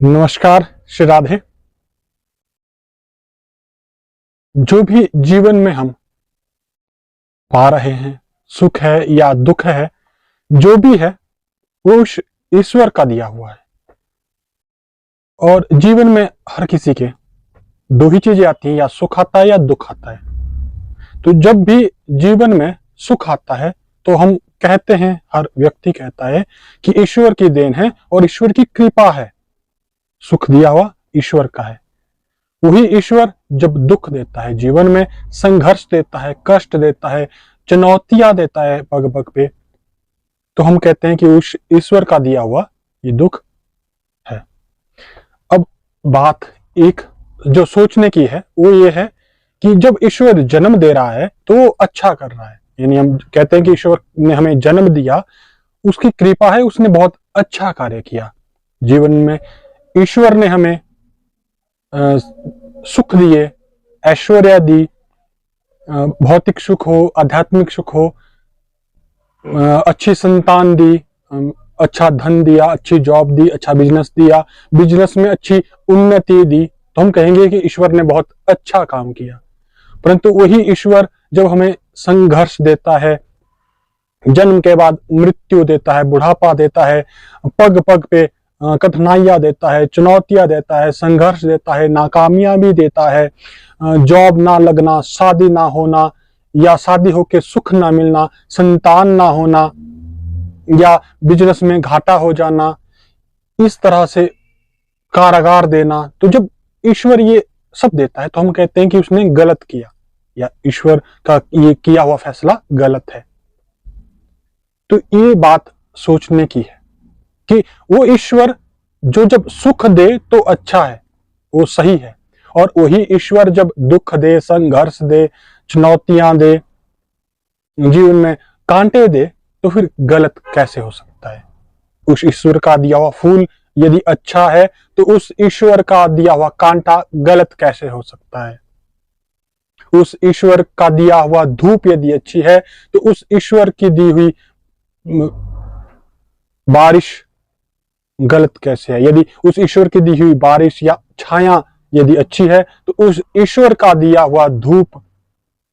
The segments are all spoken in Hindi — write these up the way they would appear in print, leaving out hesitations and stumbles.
नमस्कार, श्री राधे। जो भी जीवन में हम पा रहे हैं, सुख है या दुख है, जो भी है वो उस ईश्वर का दिया हुआ है। और जीवन में हर किसी के दो ही चीजें आती हैं, या सुख आता है या दुख आता है। तो जब भी जीवन में सुख आता है तो हम कहते हैं, हर व्यक्ति कहता है कि ईश्वर की देन है और ईश्वर की कृपा है। सुख दिया हुआ ईश्वर का है। वही ईश्वर जब दुख देता है, जीवन में संघर्ष देता है, कष्ट देता है, चुनौतियां देता है पग पग पे, तो हम कहते हैं कि उस ईश्वर का दिया हुआ ये दुख है। अब बात एक जो सोचने की है वो ये है कि जब ईश्वर जन्म दे रहा है तो वो अच्छा कर रहा है। यानी हम कहते हैं कि ईश्वर ने हमें जन्म दिया, उसकी कृपा है, उसने बहुत अच्छा कार्य किया जीवन में। ईश्वर ने हमें सुख दिए, ऐश्वर्य दी, भौतिक सुख हो, आध्यात्मिक सुख हो, अच्छी संतान दी, अच्छा धन दिया, अच्छी जॉब दी, अच्छा बिजनेस दिया, बिजनेस में अच्छी उन्नति दी, तो हम कहेंगे कि ईश्वर ने बहुत अच्छा काम किया। परंतु वही ईश्वर जब हमें संघर्ष देता है, जन्म के बाद मृत्यु देता है, बुढ़ापा देता है, पग पग पे कठिनाइयां देता है, चुनौतियां देता है, संघर्ष देता है, नाकामयाबी देता है, जॉब ना लगना, शादी ना होना, या शादी होके सुख ना मिलना, संतान ना होना, या बिजनेस में घाटा हो जाना, इस तरह से कारागार देना। तो जब ईश्वर ये सब देता है तो हम कहते हैं कि उसने गलत किया, या ईश्वर का ये किया हुआ फैसला गलत है। तो ये बात सोचने की है कि वो ईश्वर जो जब सुख दे तो अच्छा है, वो सही है, और वही ईश्वर जब दुख दे, संघर्ष दे, चुनौतियां दे, जीवन में कांटे दे, तो फिर गलत कैसे हो सकता है। उस ईश्वर का दिया हुआ फूल यदि अच्छा है तो उस ईश्वर का दिया हुआ कांटा गलत कैसे हो सकता है। उस ईश्वर का दिया हुआ धूप यदि अच्छी है तो उस ईश्वर की दी हुई बारिश गलत कैसे है। यदि उस ईश्वर की दी हुई बारिश या छाया यदि अच्छी है तो उस ईश्वर का दिया हुआ धूप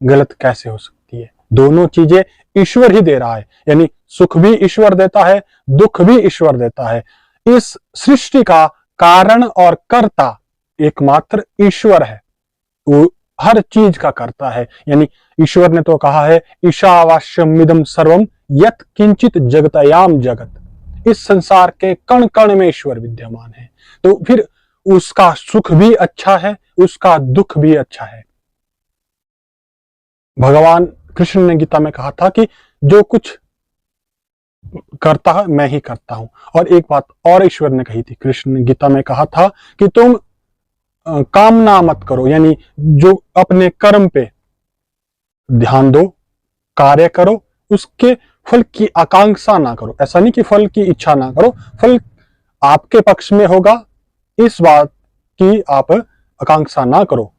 गलत कैसे हो सकती है। दोनों चीजें ईश्वर ही दे रहा है, यानी सुख भी ईश्वर देता है, दुख भी ईश्वर देता है। इस सृष्टि का कारण और कर्ता एकमात्र ईश्वर है, वो हर चीज का करता है। यानी ईश्वर ने तो कहा है, ईशावास्यमिदं सर्वम यत् किंचित जगतयाम जगत। इस संसार के कण कण में ईश्वर विद्यमान है, तो फिर उसका सुख भी अच्छा है, उसका दुख भी अच्छा है। भगवान कृष्ण ने गीता में कहा था कि जो कुछ करता है मैं ही करता हूं। और एक बात और ईश्वर ने कही थी, कृष्ण ने गीता में कहा था कि तुम कामना मत करो, यानी जो अपने कर्म पे ध्यान दो, कार्य करो, उसके फल की आकांक्षा ना करो। ऐसा नहीं कि फल की इच्छा ना करो, फल आपके पक्ष में होगा इस बात की आप आकांक्षा ना करो।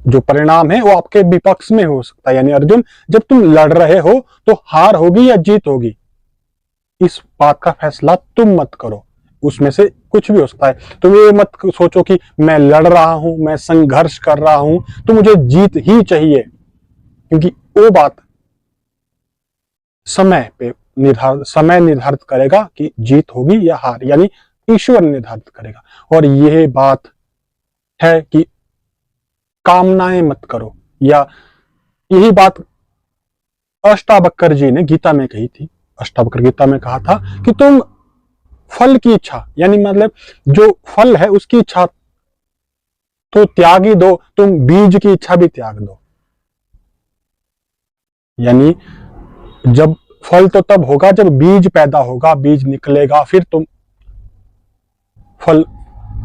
जो परिणाम है वो आपके विपक्ष में हो सकता है। यानी अर्जुन, जब तुम लड़ रहे हो तो हार होगी या जीत होगी, इस बात का फैसला तुम मत करो, उसमें से कुछ भी हो सकता है। तुम ये मत सोचो कि मैं लड़ रहा हूं, मैं संघर्ष कर रहा हूं तो मुझे जीत ही चाहिए, क्योंकि वो बात समय निर्धारित करेगा कि जीत होगी या हार, यानी ईश्वर निर्धारित करेगा। और यह बात है कि कामनाएं मत करो, या यही बात अष्टावक्र जी ने गीता में कही थी। अष्टावक्र गीता में कहा था कि तुम फल की इच्छा, यानी मतलब जो फल है उसकी इच्छा तो त्याग ही दो, तुम बीज की इच्छा भी त्याग दो। यानी जब फल तो तब होगा जब बीज पैदा होगा, बीज निकलेगा, फिर तुम फल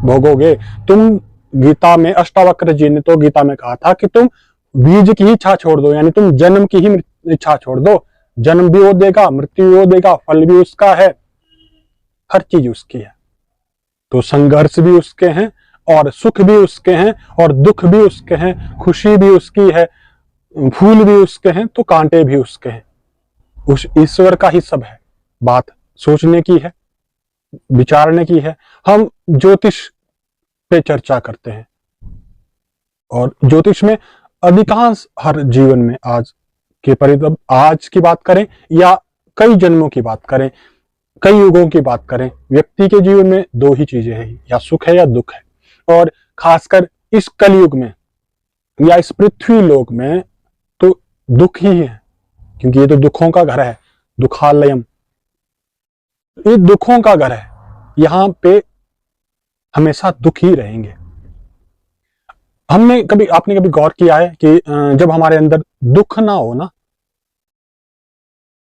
भोगोगे। तुम गीता में, अष्टावक्र जी ने तो गीता में कहा था कि तुम बीज की ही इच्छा छोड़ दो, यानी तुम जन्म की ही इच्छा छोड़ दो। जन्म भी वो देगा, मृत्यु भी वो देगा, फल भी उसका है, हर चीज उसकी है। तो संघर्ष भी उसके हैं, और सुख भी उसके हैं, और दुख भी उसके हैं, खुशी भी उसकी है, फूल भी उसके हैं, तो कांटे भी उसके हैं। उस ईश्वर का ही सब है। बात सोचने की है। विचारने की है। हम ज्योतिष पे चर्चा करते हैं और ज्योतिष में अधिकांश हर जीवन में आज के परितब, आज की बात करें या कई जन्मों की बात करें, कई युगों की बात करें, व्यक्ति के जीवन में दो ही चीजें हैं, या सुख है या दुख है। और खासकर इस कलयुग में या इस पृथ्वी लोक में तो दुख ही है, क्योंकि ये तो दुखों का घर है, दुखालयम, ये दुखों का घर है। यहां पे हमेशा दुख ही रहेंगे। आपने कभी गौर किया है कि जब हमारे अंदर दुख ना हो ना,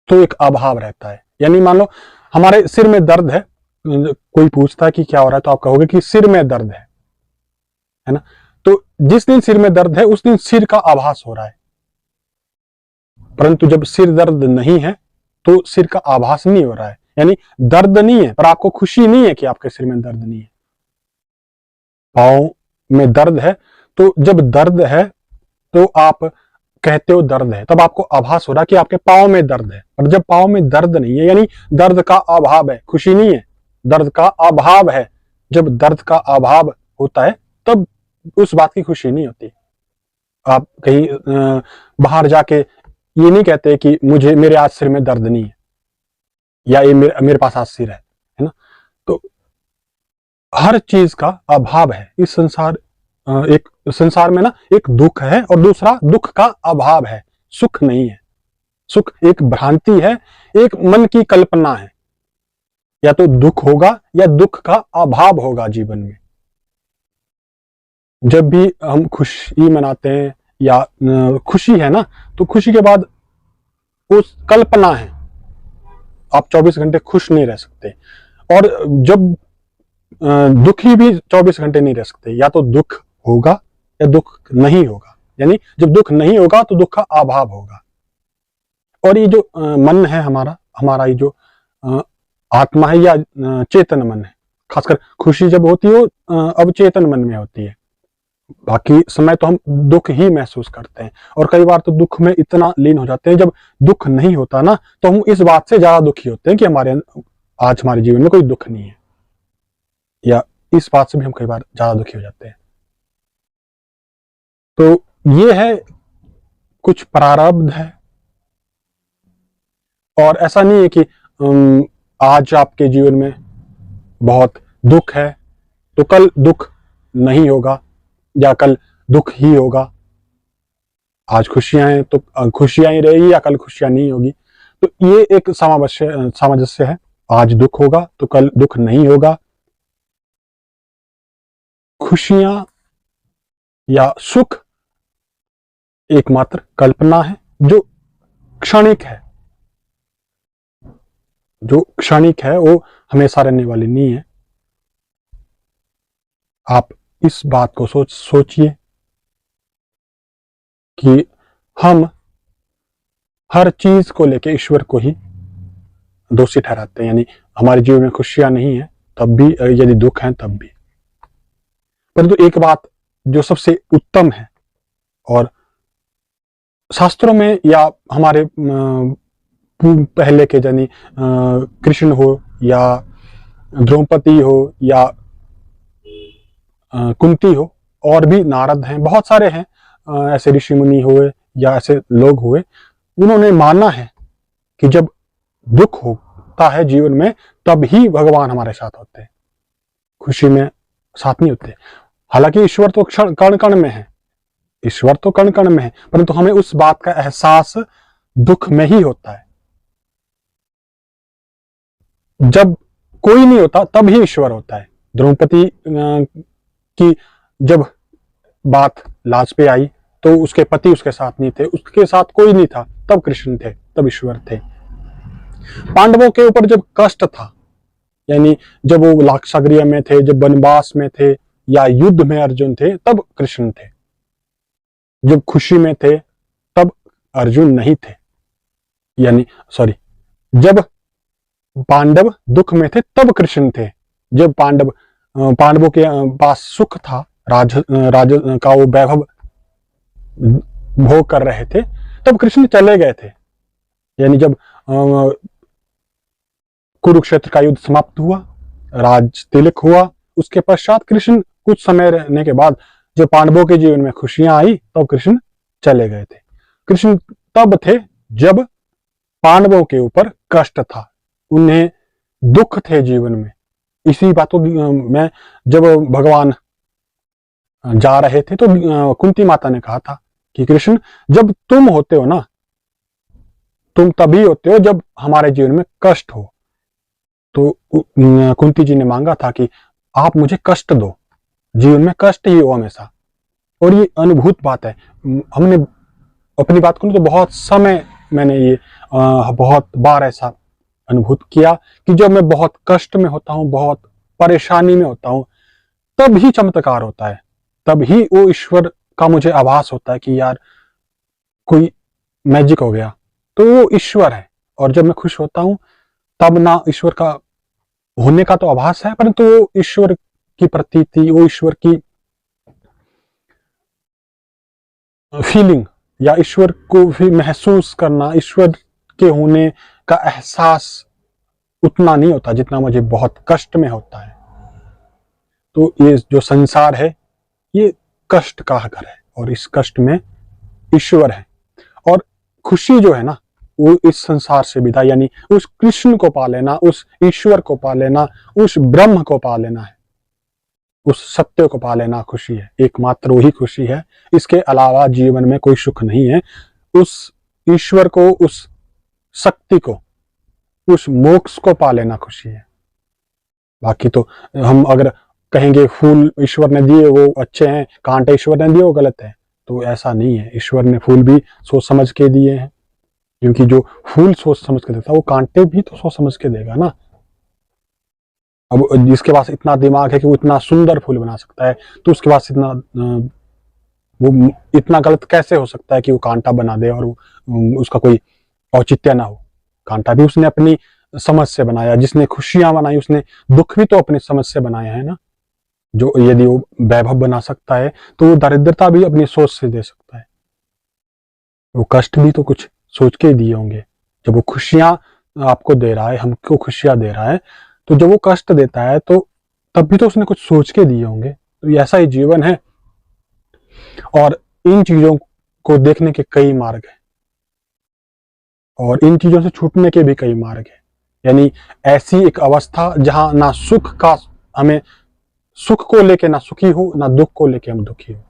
तो एक अभाव रहता है। यानी मान लो हमारे सिर में दर्द है, कोई पूछता है कि क्या हो रहा है, तो आप कहोगे कि सिर में दर्द है ना। तो जिस दिन सिर में दर्द है उस दिन सिर का आभास हो रहा है, परंतु जब सिर दर्द नहीं है तो सिर का आभास नहीं हो रहा है। यानी दर्द नहीं है पर आपको खुशी नहीं है कि आपके सिर में दर्द नहीं है। पाँव में दर्द है, तो जब दर्द है तो आप कहते हो दर्द है, तब आपको आभास हो रहा है कि आपके पाँव में दर्द है। और जब पाँव में दर्द नहीं है, यानी दर्द का अभाव है, खुशी नहीं है, दर्द का अभाव है। जब दर्द का अभाव होता है तब उस बात की खुशी नहीं होती। आप कहीं बाहर जाके ये नहीं कहते कि मेरे आज सिर में दर्द नहीं है, या ये मेरे पास आज सिर है ना। तो हर चीज का अभाव है इस संसार में ना। एक दुख है और दूसरा दुख का अभाव है, सुख नहीं है। सुख एक भ्रांति है, एक मन की कल्पना है। या तो दुख होगा या दुख का अभाव होगा जीवन में। जब भी हम खुशी मनाते हैं या खुशी है ना, तो खुशी के बाद उस कल्पना है, आप 24 घंटे खुश नहीं रह सकते। और जब दुखी भी 24 घंटे नहीं रह सकते। या तो दुख होगा या दुख नहीं होगा। यानी जब दुख नहीं होगा तो दुख का अभाव होगा। और ये जो मन है हमारा ये जो आत्मा है या चेतन मन है, खासकर खुशी जब होती है अवचेतन मन में होती है। बाकी समय तो हम दुख ही महसूस करते हैं, और कई बार तो दुख में इतना लीन हो जाते हैं। जब दुख नहीं होता ना, तो हम इस बात से ज्यादा दुखी होते हैं कि आज हमारे जीवन में कोई दुख नहीं है, या इस बात से भी हम कई बार ज्यादा दुखी हो जाते हैं। तो ये है, कुछ प्रारब्ध है। और ऐसा नहीं है कि आज आपके जीवन में बहुत दुख है तो कल दुख नहीं होगा, या कल दुख ही होगा। आज खुशियां हैं तो खुशियां ही रहेगी, या कल खुशियां नहीं होगी। तो ये एक सामंजस्य है। आज दुख होगा तो कल दुख नहीं होगा। खुशियां या सुख एकमात्र कल्पना है जो क्षणिक है। जो क्षणिक है वो हमेशा रहने वाली नहीं है। आप इस बात को सोचिए कि हम हर चीज को लेकर ईश्वर को ही दोषी ठहराते हैं। यानी हमारे जीवन में खुशियां नहीं है तब भी, यदि दुख है तब भी। परंतु एक बात जो सबसे उत्तम है, और शास्त्रों में या हमारे पहले के यानी कृष्ण हो या द्रौपदी हो या कुंती हो, और भी नारद हैं, बहुत सारे हैं ऐसे ऋषि मुनि हुए या ऐसे लोग हुए, उन्होंने माना है कि जब दुख होता है जीवन में तब ही भगवान हमारे साथ होते हैं, खुशी में साथ नहीं होते। हालांकि ईश्वर तो कण कण में है, ईश्वर तो कण कण में है, परंतु हमें उस बात का एहसास दुख में ही होता है। जब कोई नहीं होता तब ही ईश्वर होता है। द्रौपदी की जब बात लाज पे आई तो उसके पति उसके साथ नहीं थे, उसके साथ कोई नहीं था, तब कृष्ण थे, तब ईश्वर थे। पांडवों के ऊपर जब कष्ट था, यानी जब वो लाक्षागृह में थे, जब वनवास में थे, या युद्ध में अर्जुन थे, तब कृष्ण थे। जब खुशी में थे तब अर्जुन नहीं थे, यानी जब पांडव दुख में थे तब कृष्ण थे। जब पांडवों के पास सुख था, राज का वो वैभव भोग कर रहे थे, तब कृष्ण चले गए थे। यानी जब कुरुक्षेत्र का युद्ध समाप्त हुआ राज तिलक हुआ। उसके पश्चात कृष्ण कुछ समय रहने के बाद जब पांडवों के जीवन में खुशियां आई तब कृष्ण चले गए थे। कृष्ण तब थे जब पांडवों के ऊपर कष्ट था, उन्हें दुख थे जीवन में। इसी बातों में जब भगवान जा रहे थे तो कुंती माता ने कहा था कि कृष्ण, जब तुम होते हो ना, तुम तभी होते हो जब हमारे जीवन में कष्ट हो। तो कुंती जी ने मांगा था कि आप मुझे कष्ट दो, जीवन में कष्ट ही हो हमेशा। और ये अनुभूत बात है। हमने अपनी बात करूं तो बहुत समय मैंने ये बहुत बार ऐसा अनुभूत किया कि जब मैं बहुत कष्ट में होता हूं, बहुत परेशानी में होता हूं, तब ही चमत्कार होता है, तब ही वो ईश्वर का मुझे आभास होता है कि यार कोई मैजिक हो गया, तो वो ईश्वर है। और जब मैं खुश होता हूं तब ना ईश्वर का होने का तो आभास है, परंतु वो ईश्वर की प्रतीति, वो ईश्वर की फीलिंग या ईश्वर को भी महसूस करना, ईश्वर के होने का एहसास उतना नहीं होता जितना मुझे बहुत कष्ट में होता है। तो ये जो संसार है ये कष्ट का घर है और इस कष्ट में ईश्वर है। और खुशी जो है ना, वो इस संसार से विदा, यानी उस कृष्ण को पा लेना, उस ईश्वर को पा लेना, उस ब्रह्म को पा लेना है, उस सत्य को पा लेना खुशी है। एकमात्र वही खुशी है, इसके अलावा जीवन में कोई सुख नहीं है। उस ईश्वर को, उस शक्ति को, उस मोक्ष को पा लेना खुशी है। बाकी तो हम अगर कहेंगे फूल ईश्वर ने दिए वो अच्छे हैं, कांटे ईश्वर ने दिए वो गलत है, तो ऐसा नहीं है। ईश्वर ने फूल भी सोच समझ के दिए हैं, क्योंकि जो फूल सोच समझ के देता है वो कांटे भी तो सोच समझ के देगा ना। अब जिसके पास इतना दिमाग है कि वो इतना सुंदर फूल बना सकता है, तो उसके पास इतना वो इतना गलत कैसे हो सकता है कि वो कांटा बना दे और उसका कोई औचित्य ना हो। कांटा भी उसने अपनी समझ से बनाया, जिसने खुशियां बनाई उसने दुख भी तो अपनी समझ से बनाए हैं ना। जो यदि वो वैभव बना सकता है तो वो दरिद्रता भी अपनी सोच से दे सकता है। वो कष्ट भी तो कुछ सोच के दिए होंगे। जब वो खुशियां आपको दे रहा है, हमको खुशियां दे रहा है, तो जब वो कष्ट देता है तो तब भी तो उसने कुछ सोच के दिए होंगे। तो ऐसा ही जीवन है। और इन चीजों को देखने के कई मार्ग हैं और इन चीजों से छूटने के भी कई मार्ग हैं। यानी ऐसी एक अवस्था जहां ना सुख का, हमें सुख को लेके ना सुखी हो, ना दुख को लेके हम दुखी हो।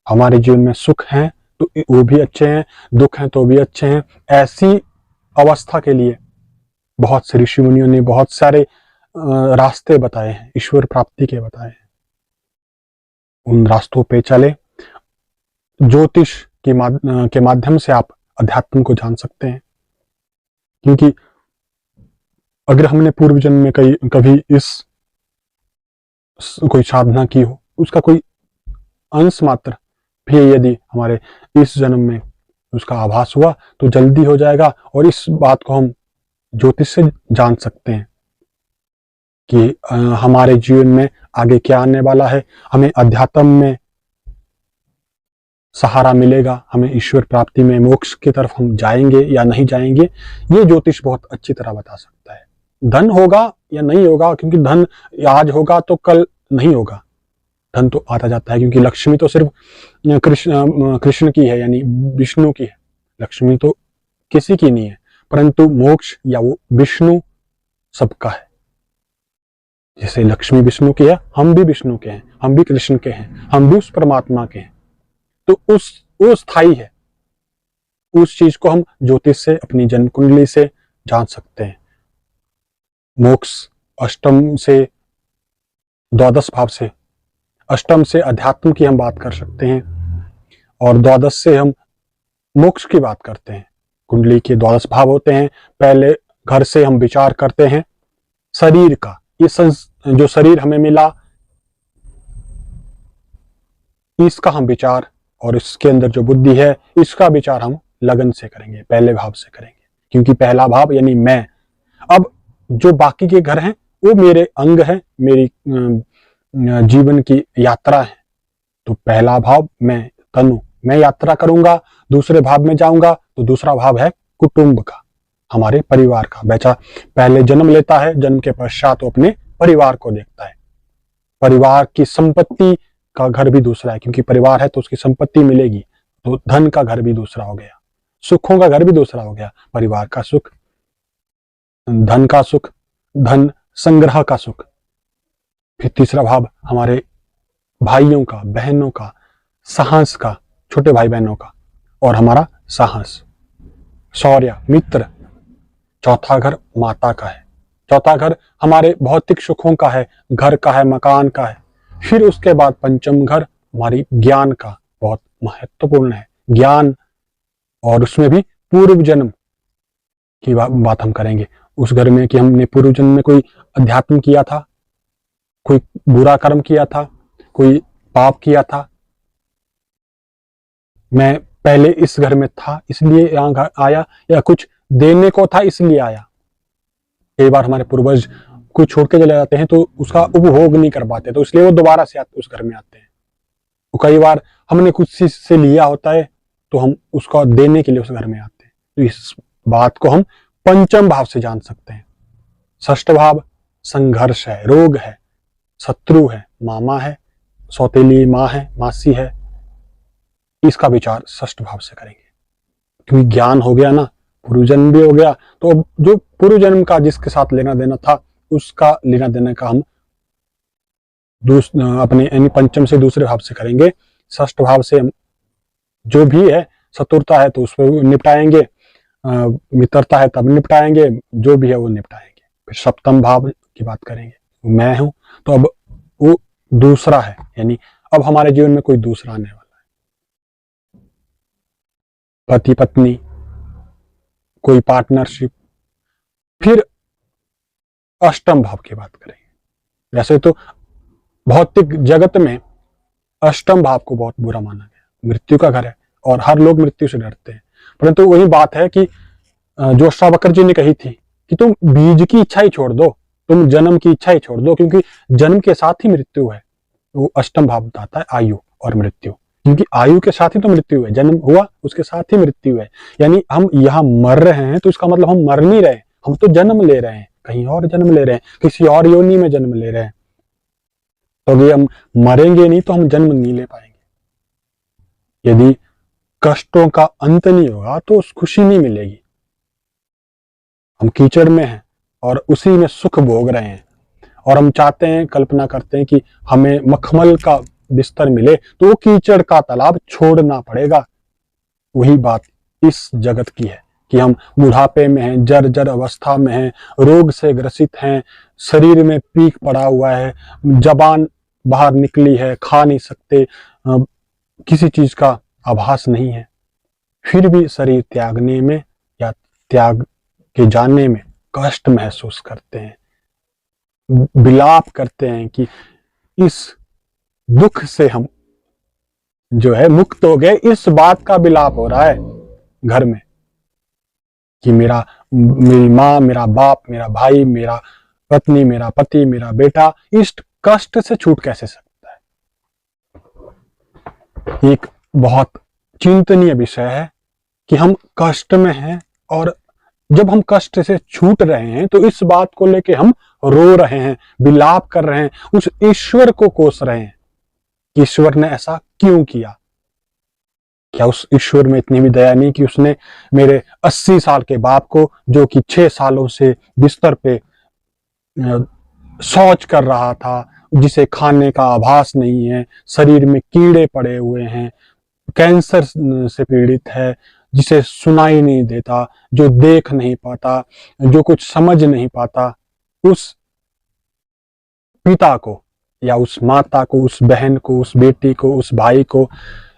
हमारे जीवन में सुख है तो वो भी अच्छे हैं, दुख है तो भी अच्छे हैं। ऐसी अवस्था के लिए बहुत से ऋषि मुनियों ने बहुत सारे रास्ते बताए हैं, ईश्वर प्राप्ति के बताए हैं। उन रास्तों पे चले। ज्योतिष के माध्यम से आप अध्यात्म को जान सकते हैं, क्योंकि अगर हमने पूर्व जन्म में कभी इस कोई साधना की हो, उसका कोई अंश मात्र भी यदि हमारे इस जन्म में उसका आभास हुआ तो जल्दी हो जाएगा। और इस बात को हम ज्योतिष से जान सकते हैं कि हमारे जीवन में आगे क्या आने वाला है, हमें अध्यात्म में सहारा मिलेगा, हमें ईश्वर प्राप्ति में मोक्ष की तरफ हम जाएंगे या नहीं जाएंगे, ये ज्योतिष बहुत अच्छी तरह बता सकता है। धन होगा या नहीं होगा, क्योंकि धन आज होगा तो कल नहीं होगा। धन तो आता जाता है, क्योंकि लक्ष्मी तो सिर्फ कृष्ण की है, यानी विष्णु की है। लक्ष्मी तो किसी की नहीं है, परंतु मोक्ष या वो विष्णु सबका है। जैसे लक्ष्मी विष्णु की है, हम भी विष्णु के हैं, हम भी कृष्ण के हैं, हम भी उस परमात्मा के हैं। तो वो स्थायी है। उस चीज को हम ज्योतिष से, अपनी जन्म कुंडली से जान सकते हैं। मोक्ष अष्टम से, द्वादश भाव से, अष्टम से अध्यात्म की हम बात कर सकते हैं और द्वादश से हम मोक्ष की बात करते हैं। कुंडली के द्वादश भाव होते हैं। पहले घर से हम विचार करते हैं शरीर का, ये जो शरीर हमें मिला इसका हम विचार, और इसके अंदर जो बुद्धि है इसका विचार हम लगन से करेंगे, पहले भाव से करेंगे, क्योंकि पहला भाव यानी मैं। अब जो बाकी के घर हैं वो मेरे अंग है, मेरी जीवन की यात्रा है। तो पहला भाव मैं, तनु, मैं यात्रा करूंगा। दूसरे भाव में जाऊंगा तो दूसरा भाव है कुटुंब का, हमारे परिवार का। बच्चा पहले जन्म लेता है, जन्म के पश्चात वो अपने परिवार को देखता है। परिवार की संपत्ति का घर भी दूसरा है, क्योंकि परिवार है तो उसकी संपत्ति मिलेगी, तो धन का घर भी दूसरा हो गया, सुखों का घर भी दूसरा हो गया। परिवार का सुख, धन का सुख, धन संग्रह का सुख। फिर तीसरा भाव हमारे भाइयों का, बहनों का, साहस का, छोटे भाई बहनों का, और हमारा साहस, शौर्य, मित्र। चौथा घर माता का है। चौथा घर हमारे भौतिक सुखों का है, घर का है, मकान का है। फिर उसके बाद पंचम घर हमारी ज्ञान का, बहुत महत्वपूर्ण है, ज्ञान, और उसमें भी पूर्व जन्म की बात हम करेंगे। उस घर में कि हमने पूर्व जन्म में कोई अध्यात्म किया था, कोई बुरा कर्म किया था, कोई पाप किया था, मैं पहले इस घर में था इसलिए यहाँ आया, या कुछ देने को था इसलिए आया। कई बार हमारे पूर्वज कोई छोड़ के चले जाते हैं तो उसका उपभोग नहीं कर पाते, तो इसलिए वो दोबारा से उस घर में आते हैं। तो कई बार हमने कुछ चीज से लिया होता है तो हम उसका देने के लिए उस घर में आते हैं। तो इस बात को हम पंचम भाव से जान सकते हैं। षष्ठ भाव संघर्ष है, रोग है, शत्रु है, मामा है, सौतेली माँ है, मासी है। इसका विचार षष्ठ भाव से करेंगे, क्योंकि ज्ञान हो गया ना, पूर्व जन्म भी हो गया, तो अब जो पूर्व जन्म का जिसके साथ लेना देना था उसका लेना देना का हम अपने यानी पंचम से दूसरे भाव से करेंगे। षष्ठ भाव से हम जो भी है, शत्रुता है तो उस पर निपटाएंगे, मित्रता है तब निपटाएंगे, जो भी है वो निपटाएंगे। फिर सप्तम भाव की बात करेंगे, मैं हूं, तो अब वो दूसरा है, यानी अब हमारे जीवन में कोई दूसरा आने वाला है, पति पत्नी, कोई पार्टनरशिप। फिर अष्टम भाव की बात करेंगे। वैसे तो भौतिक जगत में अष्टम भाव को बहुत बुरा माना गया, मृत्यु का घर है और हर लोग मृत्यु से डरते हैं। परंतु वही बात है कि जो अष्टावक्र जी ने कही थी कि तुम बीज की इच्छा ही छोड़ दो, तुम जन्म की इच्छा ही छोड़ दो, क्योंकि जन्म के साथ ही मृत्यु है। वो अष्टम भाव बताता है आयु और मृत्यु, क्योंकि आयु के साथ ही तो मृत्यु है, जन्म हुआ उसके साथ ही मृत्यु है। यानी हम यहाँ मर रहे हैं तो इसका मतलब हम मर नहीं रहे, हम तो जन्म ले रहे हैं, कहीं और जन्म ले रहे हैं, किसी और योनि में जन्म ले रहे हैं। तो अगर हम मरेंगे नहीं तो हम जन्म नहीं ले पाएंगे। यदि कष्टों का अंत नहीं होगा तो खुशी नहीं मिलेगी। हम कीचड़ में हैं और उसी में सुख भोग रहे हैं, और हम चाहते हैं, कल्पना करते हैं कि हमें मखमल का बिस्तर मिले तो वो कीचड़ का तालाब छोड़ना पड़ेगा। वही बात इस जगत की है कि हम बुढ़ापे में हैं, जर्जर अवस्था में हैं, रोग से ग्रसित हैं, शरीर में पीक पड़ा हुआ है, जबान बाहर निकली है, खा नहीं सकते, किसी चीज का आभास नहीं है, फिर भी शरीर त्यागने में या त्याग के जाने में कष्ट महसूस करते हैं, विलाप करते हैं कि इस दुख से हम जो है मुक्त हो गए। इस बात का विलाप हो रहा है घर में कि मेरी माँ, मेरा बाप, मेरा भाई, मेरा पत्नी, मेरा पति, मेरा बेटा इस कष्ट से छूट कैसे सकता है। एक बहुत चिंतनीय विषय है कि हम कष्ट में हैं, और जब हम कष्ट से छूट रहे हैं तो इस बात को लेके हम रो रहे हैं, विलाप कर रहे हैं, उस ईश्वर को कोस रहे हैं कि ईश्वर ने ऐसा क्यों किया। क्या उस ईश्वर में इतनी भी दया नहीं कि उसने मेरे 80 साल के बाप को, जो कि 6 सालों से बिस्तर पे शौच कर रहा था, जिसे खाने का आभास नहीं है, शरीर में कीड़े पड़े हुए हैं, कैंसर से पीड़ित है, जिसे सुनाई नहीं देता, जो देख नहीं पाता, जो कुछ समझ नहीं पाता, उस पिता को या उस माता को, उस बहन को, उस बेटी को, उस भाई को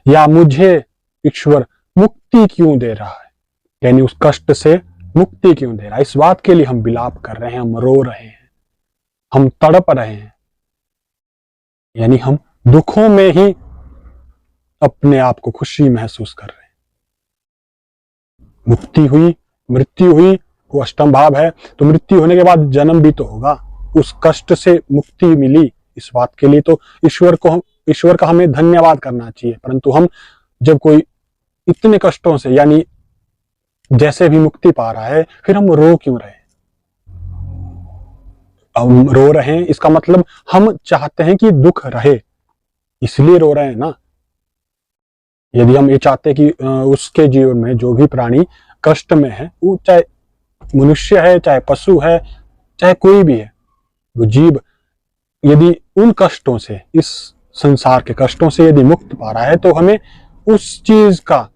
या मुझे ईश्वर मुक्ति क्यों दे रहा है, यानी उस कष्ट से मुक्ति क्यों दे रहा है। इस बात के लिए हम विलाप कर रहे हैं, हम रो रहे हैं, हम तड़प रहे हैं, यानी हम दुखों में ही अपने आप को खुशी महसूस कर रहे हैं। मुक्ति हुई, मृत्यु हुई, वो अष्टम भाव है, तो मृत्यु होने के बाद जन्म भी तो होगा, उस कष्ट से मुक्ति मिली। इस बात के लिए तो ईश्वर का हमें धन्यवाद करना चाहिए। परंतु हम जब कोई इतने कष्टों से, यानी जैसे भी मुक्ति पा रहा है, फिर हम रो क्यों रहे। हम रो रहे हैं, इसका मतलब हम चाहते हैं कि दुख रहे, इसलिए रो रहे हैं ना। यदि हम ये चाहते हैं कि उसके जीवन में जो भी प्राणी कष्ट में है, वो चाहे मनुष्य है, चाहे पशु है, चाहे कोई भी है, वो जीव यदि उन कष्टों से, इस संसार के कष्टों से यदि मुक्त पा रहा है, तो हमें उस चीज का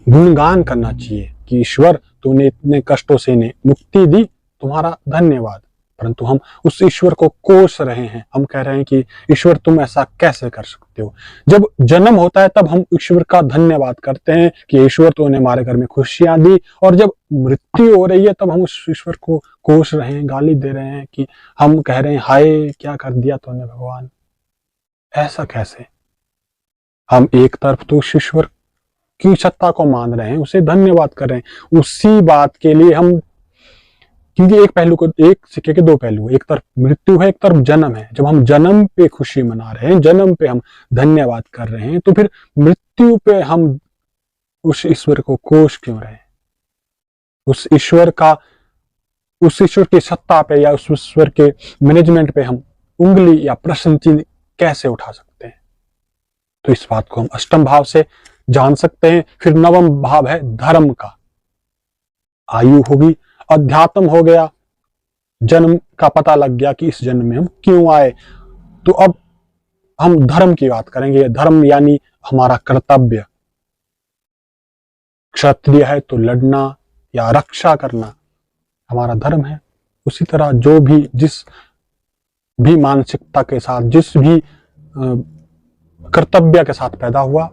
गुणगान करना चाहिए कि ईश्वर तूने इतने कष्टों से इन्हें मुक्ति दी, तुम्हारा धन्यवाद। परंतु हम उस ईश्वर को कोस रहे हैं, हम कह रहे हैं कि ईश्वर तुम ऐसा कैसे कर सकते हो। जब जन्म होता है तब हम ईश्वर का धन्यवाद करते हैं कि ईश्वर तूने हमारे घर में खुशियां दी, और जब मृत्यु हो रही है तब हम उस ईश्वर को कोस रहे हैं, गाली दे रहे हैं, कि हम कह रहे हैं हाय क्या कर दिया तूने भगवान, ऐसा कैसे। हम एक तरफ तो उस ईश्वर की सत्ता को मान रहे हैं, उसे धन्यवाद कर रहे हैं, उसी बात के लिए हम, क्योंकि एक पहलू को, एक सिक्के के दो पहलू, एक तरफ मृत्यु है, एक तरफ जन्म है। जब हम जन्म पे खुशी मना रहे हैं, जन्म पे हम धन्यवाद कर रहे हैं, तो फिर मृत्यु पे हम उस ईश्वर को कोस क्यों रहे हैं। उस ईश्वर की सत्ता पे या उस ईश्वर के मैनेजमेंट पे हम उंगली या प्रश्न चिन्ह कैसे उठा सकते हैं। तो इस बात को हम अष्टम भाव से जान सकते हैं। फिर नवम भाव है धर्म का। आयु होगी, अध्यात्म हो गया, जन्म का पता लग गया कि इस जन्म में हम क्यों आए। तो अब हम धर्म की बात करेंगे। धर्म यानी हमारा कर्तव्य। क्षत्रिय है तो लड़ना या रक्षा करना हमारा धर्म है। उसी तरह जो भी जिस भी मानसिकता के साथ, जिस भी कर्तव्य के साथ पैदा हुआ,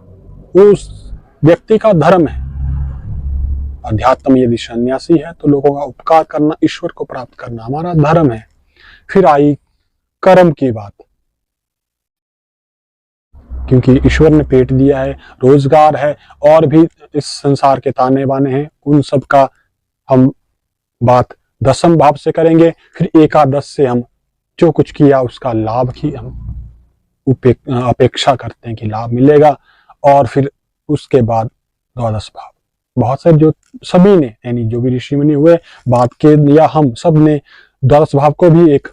वो उस व्यक्ति का धर्म है। अध्यात्म यदि सन्यासी है तो लोगों का उपकार करना, ईश्वर को प्राप्त करना हमारा धर्म है। फिर आई कर्म की बात, क्योंकि ईश्वर ने पेट दिया है, रोजगार है, और भी इस संसार के ताने बाने हैं, उन सब का हम बात दसम भाव से करेंगे। फिर एकादश से हम जो कुछ किया उसका लाभ की हम अपेक्षा करते हैं कि लाभ मिलेगा। और फिर उसके बाद द्वादश भाव, बहुत से जो सभी ने, यानी जो भी ऋषि मुनि हुए बात के, या हम सब ने द्वादश भाव को भी एक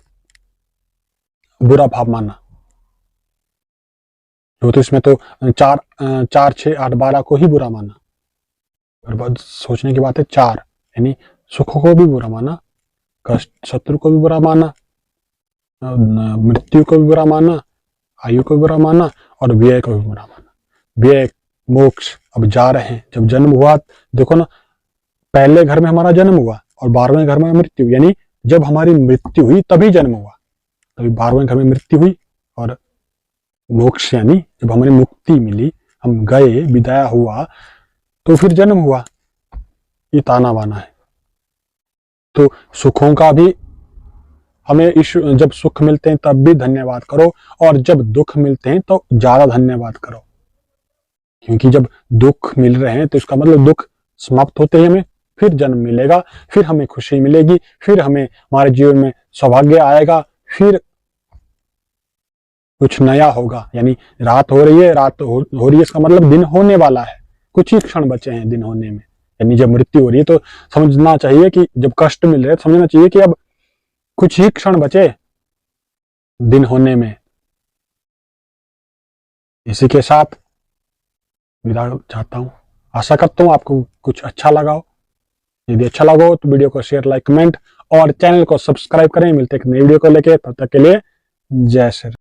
बुरा भाव माना। ज्योतिष में तो 4, 6, 8, 12 को ही बुरा माना। और बहुत सोचने की बात है, 4 यानी सुखों को भी बुरा माना, कष्ट शत्रु को भी बुरा माना, मृत्यु को भी बुरा माना, आयु को भी बुरा माना, और व्यय को भी बुरा माना। व्यय मोक्ष अब जा रहे हैं। जब जन्म हुआ, देखो ना, पहले घर में हमारा जन्म हुआ और 12वें घर में मृत्यु, यानी जब हमारी मृत्यु हुई तभी जन्म हुआ, तभी 12वें घर में मृत्यु हुई। और मोक्ष यानी जब हमें मुक्ति मिली, हम गए, विदाया हुआ, तो फिर जन्म हुआ। ये ताना बाना है। तो सुखों का भी हमें जब सुख मिलते हैं तब भी धन्यवाद करो, और जब दुख मिलते हैं तो ज्यादा धन्यवाद करो। क्योंकि जब दुख मिल रहे हैं तो इसका मतलब दुख समाप्त होते ही हमें फिर जन्म मिलेगा, फिर हमें खुशी मिलेगी, फिर हमें हमारे जीवन में सौभाग्य आएगा, फिर कुछ नया होगा। यानी रात हो रही है, रात हो रही है, इसका मतलब दिन होने वाला है। कुछ ही क्षण बचे हैं दिन होने में। यानी जब मृत्यु हो रही है तो समझना चाहिए कि जब कष्ट मिल रहे हैं, समझना चाहिए कि अब कुछ ही क्षण बचे दिन होने में। इसी के साथ विदा चाहता हूं। आशा करता हूं आपको कुछ अच्छा लगा हो। यदि अच्छा लगा हो तो वीडियो को शेयर, लाइक, कमेंट और चैनल को सब्सक्राइब करें। मिलते हैं एक नई वीडियो को लेके, तब तक के लिए जय श्री राम।